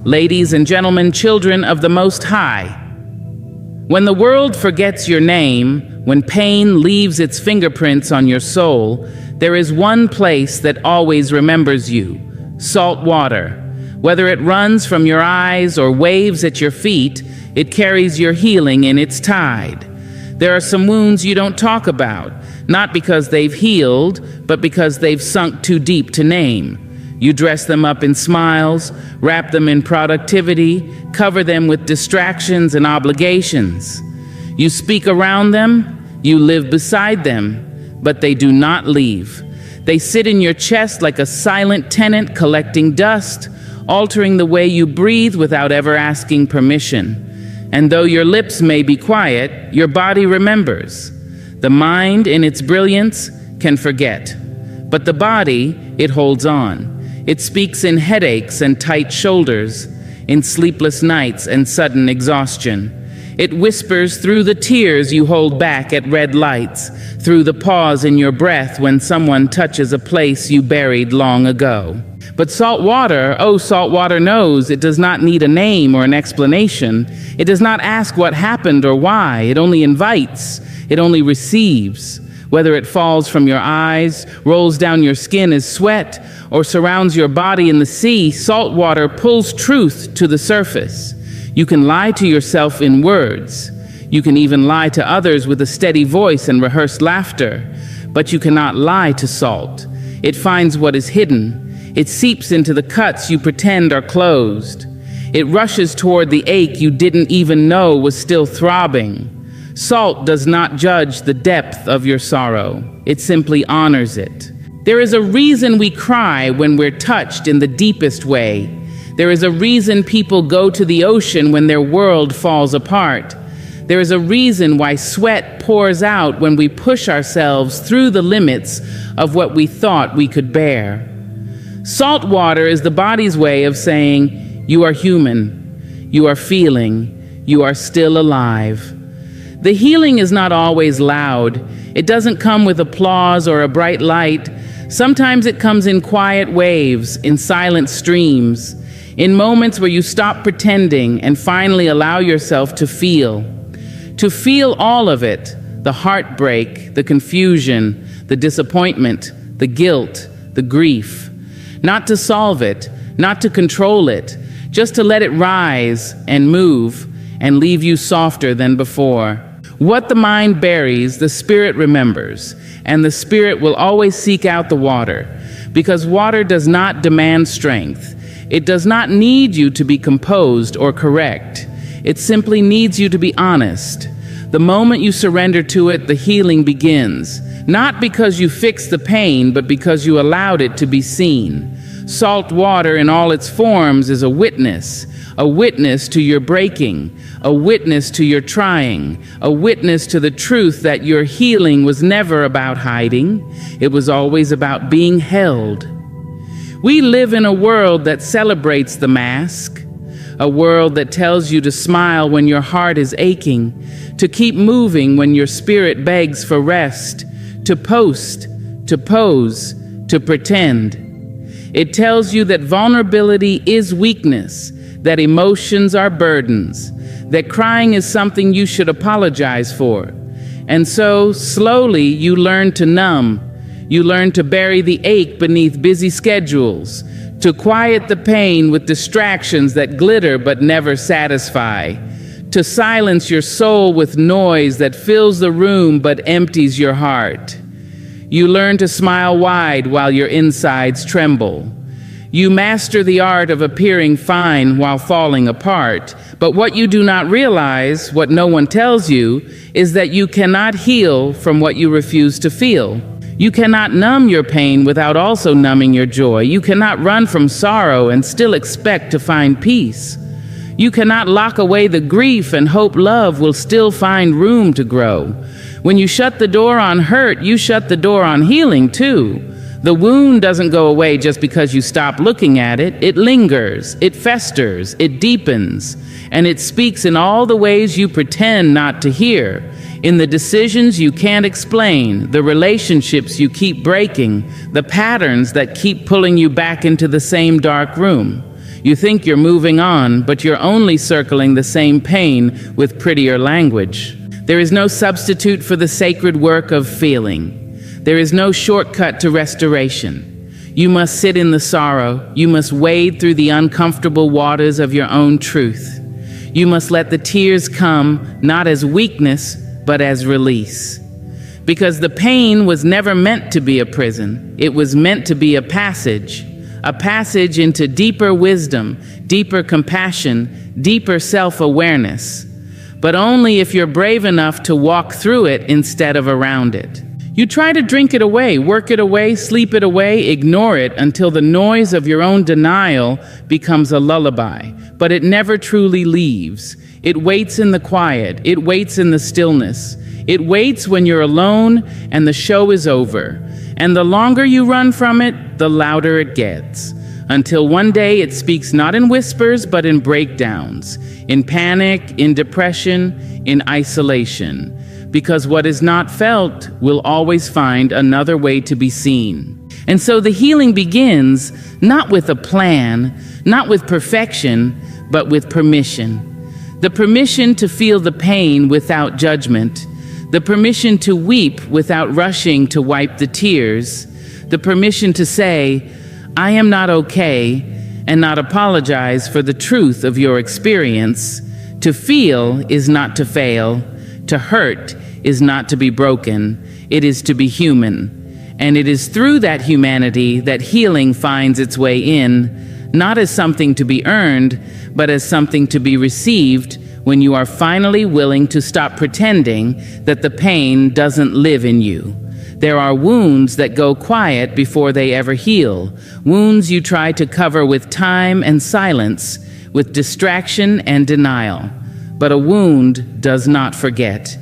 ladies and gentlemen, children of the Most High. When the world forgets your name, when pain leaves its fingerprints on your soul, there is one place that always remembers you: salt water. Whether it runs from your eyes or waves at your feet, it carries your healing in its tide. There are some wounds you don't talk about, not because they've healed, but because they've sunk too deep to name. You dress them up in smiles, wrap them in productivity, cover them with distractions and obligations. You speak around them, you live beside them, but they do not leave. They sit in your chest like a silent tenant collecting dust, altering the way you breathe without ever asking permission. And though your lips may be quiet, your body remembers. The mind, in its brilliance, can forget. But the body, it holds on. It speaks in headaches and tight shoulders, in sleepless nights and sudden exhaustion. It whispers through the tears you hold back at red lights, through the pause in your breath when someone touches a place you buried long ago. But salt water knows it does not need a name or an explanation. It does not ask what happened or why. It only invites. It only receives. Whether it falls from your eyes, rolls down your skin as sweat, or surrounds your body in the sea, salt water pulls truth to the surface. You can lie to yourself in words. You can even lie to others with a steady voice and rehearsed laughter. But you cannot lie to salt. It finds what is hidden. It seeps into the cuts you pretend are closed. It rushes toward the ache you didn't even know was still throbbing. Salt does not judge the depth of your sorrow. It simply honors it. There is a reason we cry when we're touched in the deepest way. There is a reason people go to the ocean when their world falls apart. There is a reason why sweat pours out when we push ourselves through the limits of what we thought we could bear. Salt water is the body's way of saying, you are human, you are feeling, you are still alive. The healing is not always loud. It doesn't come with applause or a bright light. Sometimes it comes in quiet waves, in silent streams, in moments where you stop pretending and finally allow yourself to feel. To feel all of it, the heartbreak, the confusion, the disappointment, the guilt, the grief. Not to solve it, not to control it, just to let it rise and move and leave you softer than before. What the mind buries, the spirit remembers, and the spirit will always seek out the water, because water does not demand strength. It does not need you to be composed or correct. It simply needs you to be honest. The moment you surrender to it, the healing begins, not because you fixed the pain, but because you allowed it to be seen. Salt water in all its forms is a witness to your breaking, a witness to your trying, a witness to the truth that your healing was never about hiding. It was always about being held. We live in a world that celebrates the mask, a world that tells you to smile when your heart is aching, to keep moving when your spirit begs for rest, to post, to pose, to pretend. It tells you that vulnerability is weakness, that emotions are burdens, that crying is something you should apologize for. And so, slowly, you learn to numb. You learn to bury the ache beneath busy schedules, to quiet the pain with distractions that glitter but never satisfy, to silence your soul with noise that fills the room but empties your heart. You learn to smile wide while your insides tremble. You master the art of appearing fine while falling apart. But what you do not realize, what no one tells you, is that you cannot heal from what you refuse to feel. You cannot numb your pain without also numbing your joy. You cannot run from sorrow and still expect to find peace. You cannot lock away the grief and hope love will still find room to grow. When you shut the door on hurt, you shut the door on healing too. The wound doesn't go away just because you stop looking at it. It lingers, it festers, it deepens, and it speaks in all the ways you pretend not to hear, in the decisions you can't explain, the relationships you keep breaking, the patterns that keep pulling you back into the same dark room. You think you're moving on, but you're only circling the same pain with prettier language. There is no substitute for the sacred work of feeling. There is no shortcut to restoration. You must sit in the sorrow. You must wade through the uncomfortable waters of your own truth. You must let the tears come, not as weakness, but as release. Because the pain was never meant to be a prison. It was meant to be a passage into deeper wisdom, deeper compassion, deeper self-awareness. But only if you're brave enough to walk through it instead of around it. You try to drink it away, work it away, sleep it away, ignore it until the noise of your own denial becomes a lullaby. But it never truly leaves. It waits in the quiet. It waits in the stillness. It waits when you're alone and the show is over. And the longer you run from it, the louder it gets. Until one day it speaks not in whispers, but in breakdowns, in panic, in depression, in isolation. Because what is not felt will always find another way to be seen. And so the healing begins not with a plan, not with perfection, but with permission. The permission to feel the pain without judgment. The permission to weep without rushing to wipe the tears. The permission to say, I am not okay, and not apologize for the truth of your experience. To feel is not to fail. To hurt is not to be broken. It is to be human. And it is through that humanity that healing finds its way in, not as something to be earned, but as something to be received when you are finally willing to stop pretending that the pain doesn't live in you. There are wounds that go quiet before they ever heal, wounds you try to cover with time and silence, with distraction and denial. But a wound does not forget.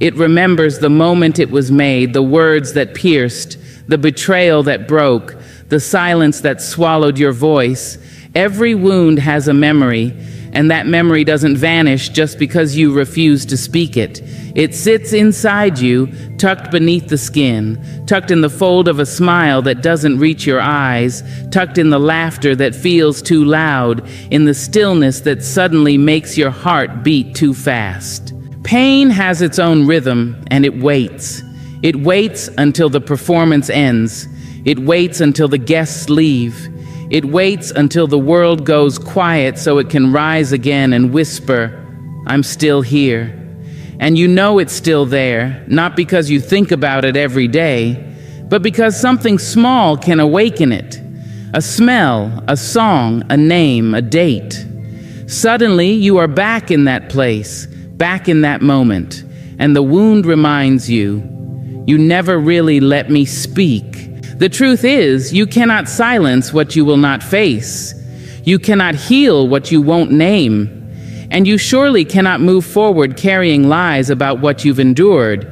It remembers the moment it was made, the words that pierced, the betrayal that broke, the silence that swallowed your voice. Every wound has a memory, and that memory doesn't vanish just because you refuse to speak it. It sits inside you, tucked beneath the skin, tucked in the fold of a smile that doesn't reach your eyes, tucked in the laughter that feels too loud, in the stillness that suddenly makes your heart beat too fast. Pain has its own rhythm, and it waits. It waits until the performance ends. It waits until the guests leave. It waits until the world goes quiet so it can rise again and whisper, I'm still here. And you know it's still there, not because you think about it every day, but because something small can awaken it. A smell, a song, a name, a date. Suddenly you are back in that place, back in that moment, and the wound reminds you, you never really let me speak. The truth is, you cannot silence what you will not face. You cannot heal what you won't name. And you surely cannot move forward carrying lies about what you've endured.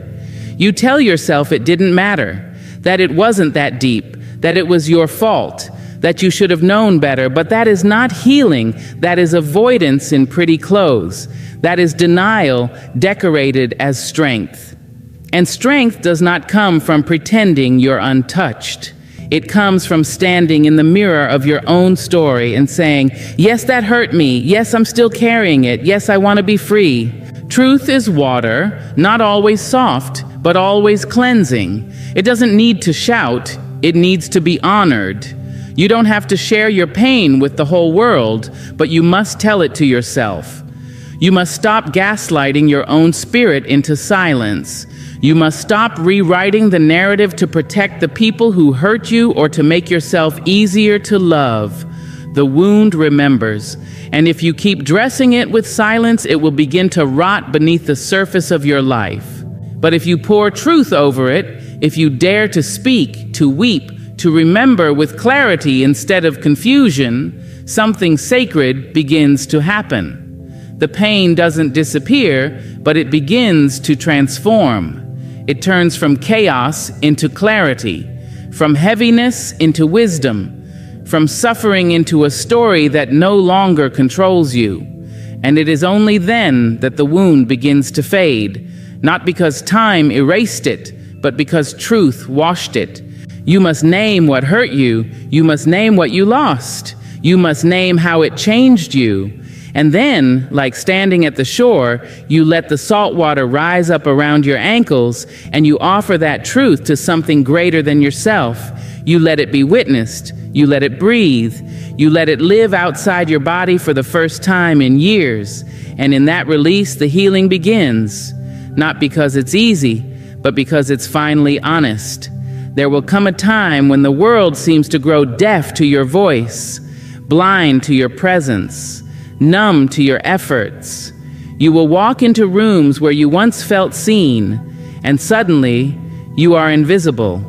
You tell yourself it didn't matter, that it wasn't that deep, that it was your fault, that you should have known better, but that is not healing. That is avoidance in pretty clothes. That is denial decorated as strength. And strength does not come from pretending you're untouched. It comes from standing in the mirror of your own story and saying, yes, that hurt me. Yes, I'm still carrying it. Yes, I want to be free. Truth is water, not always soft, but always cleansing. It doesn't need to shout. It needs to be honored. You don't have to share your pain with the whole world, but you must tell it to yourself. You must stop gaslighting your own spirit into silence. You must stop rewriting the narrative to protect the people who hurt you or to make yourself easier to love. The wound remembers, and if you keep dressing it with silence, it will begin to rot beneath the surface of your life. But if you pour truth over it, if you dare to speak, to weep, to remember with clarity instead of confusion, something sacred begins to happen. The pain doesn't disappear, but it begins to transform. It turns from chaos into clarity, from heaviness into wisdom, from suffering into a story that no longer controls you. And it is only then that the wound begins to fade, not because time erased it, but because truth washed it. You must name what hurt you. You must name what you lost. You must name how it changed you. And then, like standing at the shore, you let the salt water rise up around your ankles, and you offer that truth to something greater than yourself. You let it be witnessed. You let it breathe. You let it live outside your body for the first time in years. And in that release, the healing begins. Not because it's easy, but because it's finally honest. There will come a time when the world seems to grow deaf to your voice, blind to your presence, numb to your efforts. You will walk into rooms where you once felt seen, and suddenly you are invisible.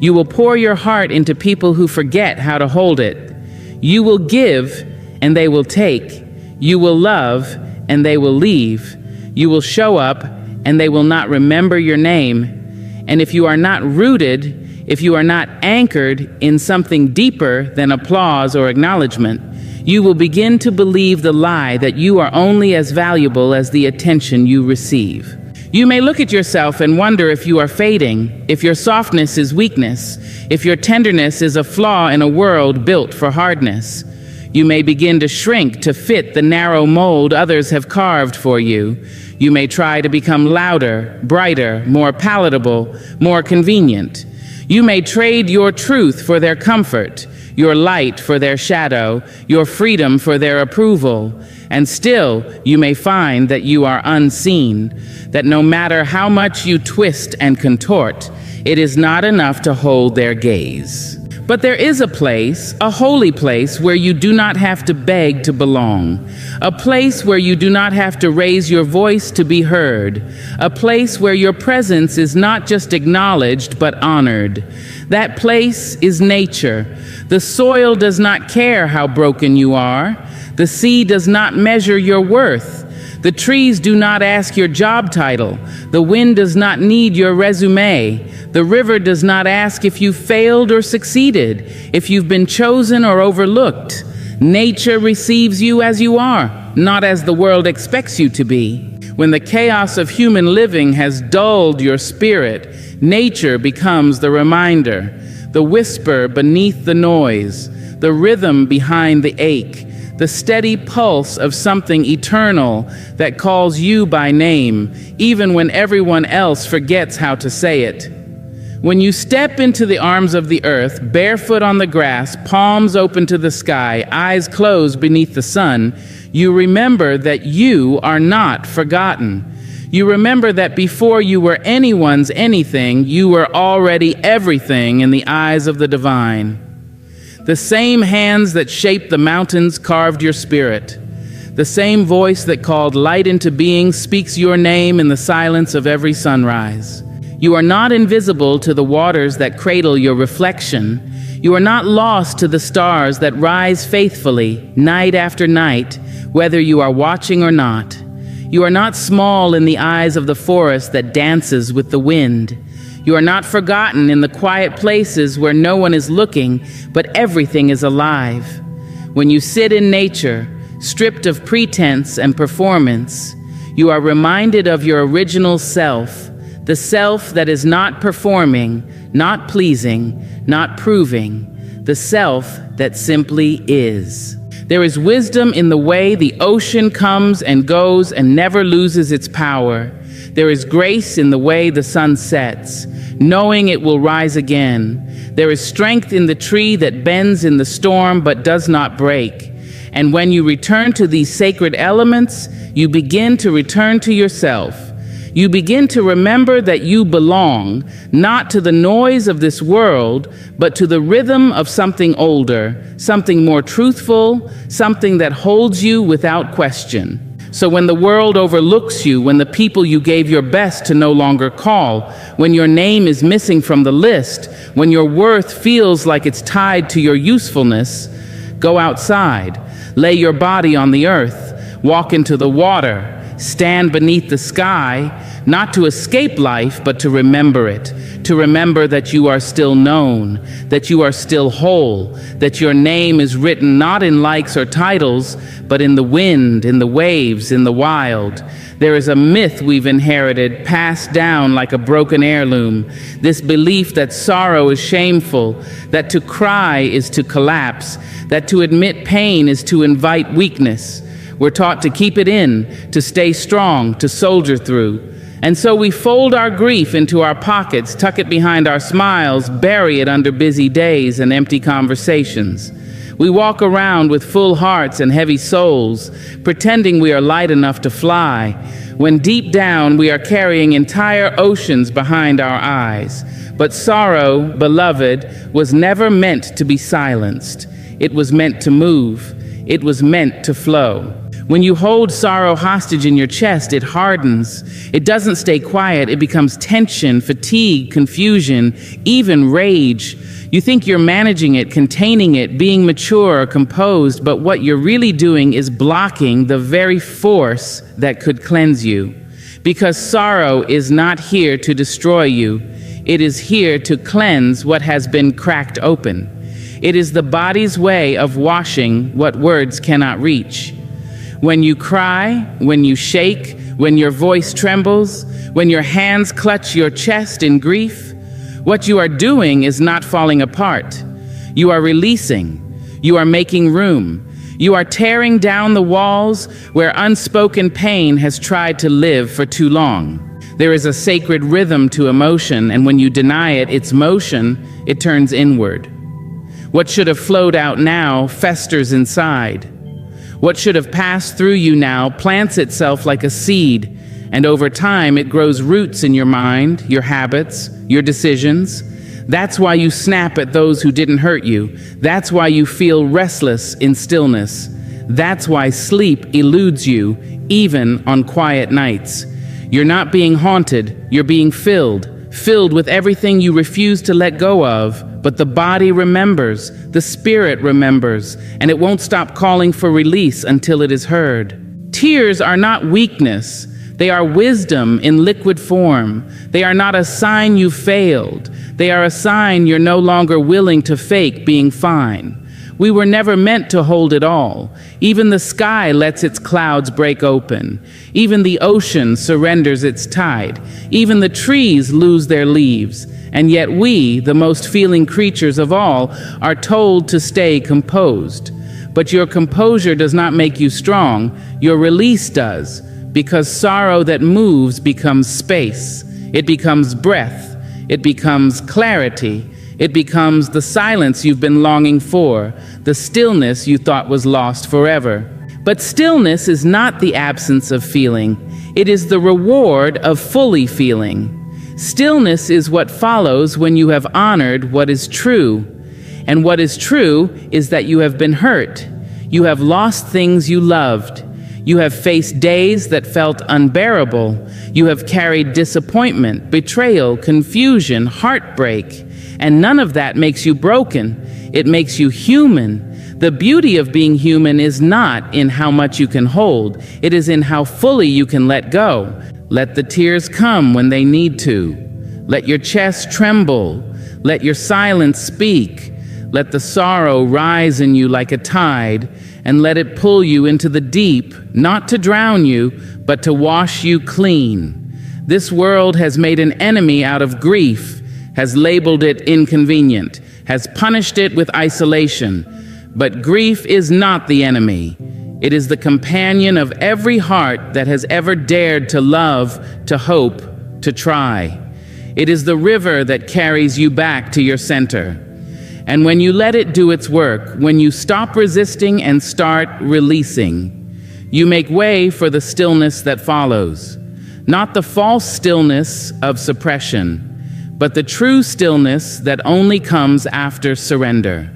You will pour your heart into people who forget how to hold it. You will give, and they will take. You will love, and they will leave. You will show up, and they will not remember your name. And if you are not rooted, if you are not anchored in something deeper than applause or acknowledgement, you will begin to believe the lie that you are only as valuable as the attention you receive. You may look at yourself and wonder if you are fading, if your softness is weakness, if your tenderness is a flaw in a world built for hardness. You may begin to shrink to fit the narrow mold others have carved for you. You may try to become louder, brighter, more palatable, more convenient. You may trade your truth for their comfort, your light for their shadow, your freedom for their approval. And still, you may find that you are unseen, that no matter how much you twist and contort, it is not enough to hold their gaze. But there is a place, a holy place, where you do not have to beg to belong. A place where you do not have to raise your voice to be heard. A place where your presence is not just acknowledged, but honored. That place is nature. The soil does not care how broken you are. The sea does not measure your worth. The trees do not ask your job title. The wind does not need your resume. The river does not ask if you failed or succeeded, if you've been chosen or overlooked. Nature receives you as you are, not as the world expects you to be. When the chaos of human living has dulled your spirit, nature becomes the reminder, the whisper beneath the noise, the rhythm behind the ache, the steady pulse of something eternal that calls you by name, even when everyone else forgets how to say it. When you step into the arms of the earth, barefoot on the grass, palms open to the sky, eyes closed beneath the sun, you remember that you are not forgotten. You remember that before you were anyone's anything, you were already everything in the eyes of the divine. The same hands that shaped the mountains carved your spirit. The same voice that called light into being speaks your name in the silence of every sunrise. You are not invisible to the waters that cradle your reflection. You are not lost to the stars that rise faithfully, night after night, whether you are watching or not. You are not small in the eyes of the forest that dances with the wind. You are not forgotten in the quiet places where no one is looking, but everything is alive. When you sit in nature, stripped of pretense and performance, you are reminded of your original self, the self that is not performing, not pleasing, not proving, the self that simply is. There is wisdom in the way the ocean comes and goes and never loses its power. There is grace in the way the sun sets, knowing it will rise again. There is strength in the tree that bends in the storm but does not break. And when you return to these sacred elements, you begin to return to yourself. You begin to remember that you belong, not to the noise of this world, but to the rhythm of something older, something more truthful, something that holds you without question. So when the world overlooks you, when the people you gave your best to no longer call, when your name is missing from the list, when your worth feels like it's tied to your usefulness, go outside, lay your body on the earth, walk into the water, stand beneath the sky, not to escape life, but to remember it, to remember that you are still known, that you are still whole, that your name is written not in likes or titles, but in the wind, in the waves, in the wild. There is a myth we've inherited, passed down like a broken heirloom, this belief that sorrow is shameful, that to cry is to collapse, that to admit pain is to invite weakness. We're taught to keep it in, to stay strong, to soldier through. And so we fold our grief into our pockets, tuck it behind our smiles, bury it under busy days and empty conversations. We walk around with full hearts and heavy souls, pretending we are light enough to fly, when deep down we are carrying entire oceans behind our eyes. But sorrow, beloved, was never meant to be silenced. It was meant to move. It was meant to flow. When you hold sorrow hostage in your chest, it hardens. It doesn't stay quiet. It becomes tension, fatigue, confusion, even rage. You think you're managing it, containing it, being mature or composed, but what you're really doing is blocking the very force that could cleanse you. Because sorrow is not here to destroy you. It is here to cleanse what has been cracked open. It is the body's way of washing what words cannot reach. When you cry, when you shake, when your voice trembles, when your hands clutch your chest in grief, what you are doing is not falling apart. You are releasing. You are making room. You are tearing down the walls where unspoken pain has tried to live for too long. There is a sacred rhythm to emotion, and when you deny it its motion, it turns inward. What should have flowed out now festers inside. What should have passed through you now plants itself like a seed, and over time it grows roots in your mind, your habits, your decisions. That's why you snap at those who didn't hurt you. That's why you feel restless in stillness. That's why sleep eludes you, even on quiet nights. You're not being haunted, you're being filled with everything you refuse to let go of, but the body remembers, the spirit remembers, and it won't stop calling for release until it is heard. Tears are not weakness. They are wisdom in liquid form. They are not a sign you failed. They are a sign you're no longer willing to fake being fine. We were never meant to hold it all. Even the sky lets its clouds break open. Even the ocean surrenders its tide. Even the trees lose their leaves. And yet we, the most feeling creatures of all, are told to stay composed. But your composure does not make you strong. Your release does. Because sorrow that moves becomes space. It becomes breath. It becomes clarity. It becomes the silence you've been longing for, the stillness you thought was lost forever. But stillness is not the absence of feeling. It is the reward of fully feeling. Stillness is what follows when you have honored what is true. And what is true is that you have been hurt. You have lost things you loved. You have faced days that felt unbearable. You have carried disappointment, betrayal, confusion, heartbreak. And none of that makes you broken. It makes you human. The beauty of being human is not in how much you can hold. It is in how fully you can let go. Let the tears come when they need to. Let your chest tremble. Let your silence speak. Let the sorrow rise in you like a tide, and let it pull you into the deep, not to drown you, but to wash you clean. This world has made an enemy out of grief, has labeled it inconvenient, has punished it with isolation. But grief is not the enemy. It is the companion of every heart that has ever dared to love, to hope, to try. It is the river that carries you back to your center. And when you let it do its work, when you stop resisting and start releasing, you make way for the stillness that follows. Not the false stillness of suppression, but the true stillness that only comes after surrender.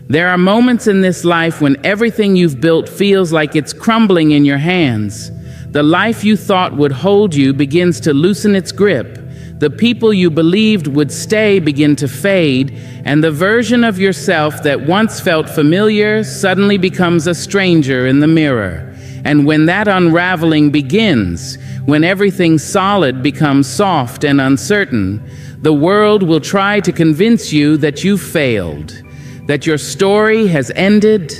There are moments in this life when everything you've built feels like it's crumbling in your hands. The life you thought would hold you begins to loosen its grip. The people you believed would stay begin to fade, and the version of yourself that once felt familiar suddenly becomes a stranger in the mirror. And when that unraveling begins, when everything solid becomes soft and uncertain, The world will try to convince you that you've failed, that your story has ended,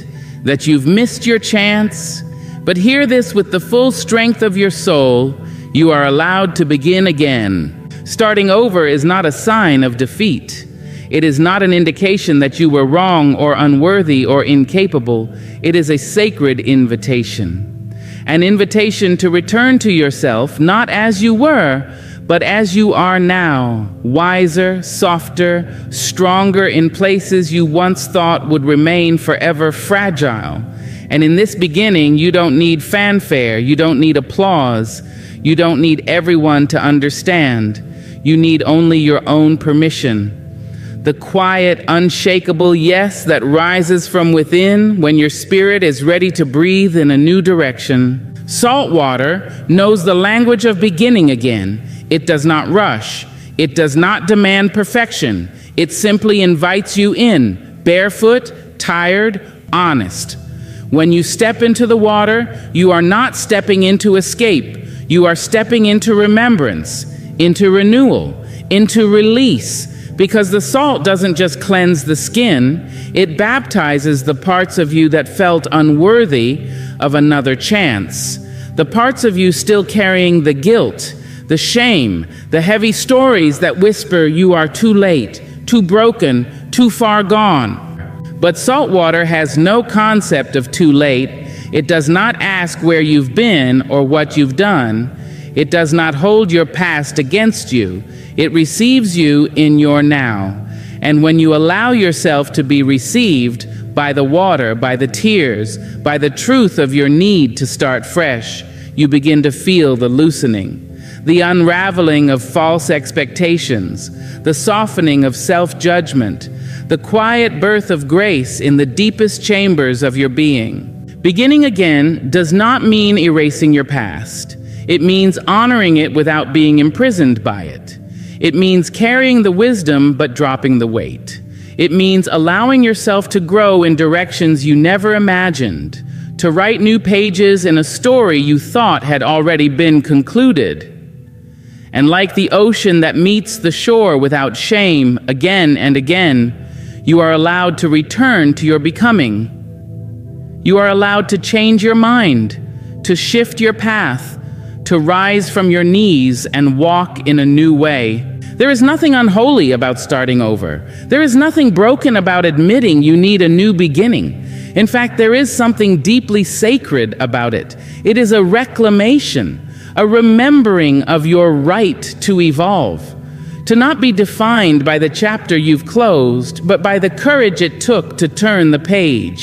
that you've missed your chance. But hear this with the full strength of your soul: you are allowed to begin again. Starting over is not a sign of defeat. It is not an indication that you were wrong or unworthy or incapable. It is a sacred invitation. An invitation to return to yourself, not as you were, but as you are now, wiser, softer, stronger in places you once thought would remain forever fragile. And in this beginning, you don't need fanfare, you don't need applause, you don't need everyone to understand. You need only your own permission. The quiet, unshakable yes that rises from within when your spirit is ready to breathe in a new direction. Salt water knows the language of beginning again. It does not rush. It does not demand perfection. It simply invites you in, barefoot, tired, honest. When you step into the water, you are not stepping into escape. You are stepping into remembrance, into renewal, into release. Because the salt doesn't just cleanse the skin, it baptizes the parts of you that felt unworthy of another chance. The parts of you still carrying the guilt, the shame, the heavy stories that whisper you are too late, too broken, too far gone. But salt water has no concept of too late. It does not ask where you've been or what you've done. It does not hold your past against you. It receives you in your now. And when you allow yourself to be received by the water, by the tears, by the truth of your need to start fresh, you begin to feel the loosening, the unraveling of false expectations, the softening of self-judgment, the quiet birth of grace in the deepest chambers of your being. Beginning again does not mean erasing your past. It means honoring it without being imprisoned by it. It means carrying the wisdom but dropping the weight. It means allowing yourself to grow in directions you never imagined, to write new pages in a story you thought had already been concluded. And like the ocean that meets the shore without shame again and again, you are allowed to return to your becoming. You are allowed to change your mind, to shift your path, to rise from your knees and walk in a new way. There is nothing unholy about starting over. There is nothing broken about admitting you need a new beginning. In fact, there is something deeply sacred about it. It is a reclamation, a remembering of your right to evolve, to not be defined by the chapter you've closed, but by the courage it took to turn the page.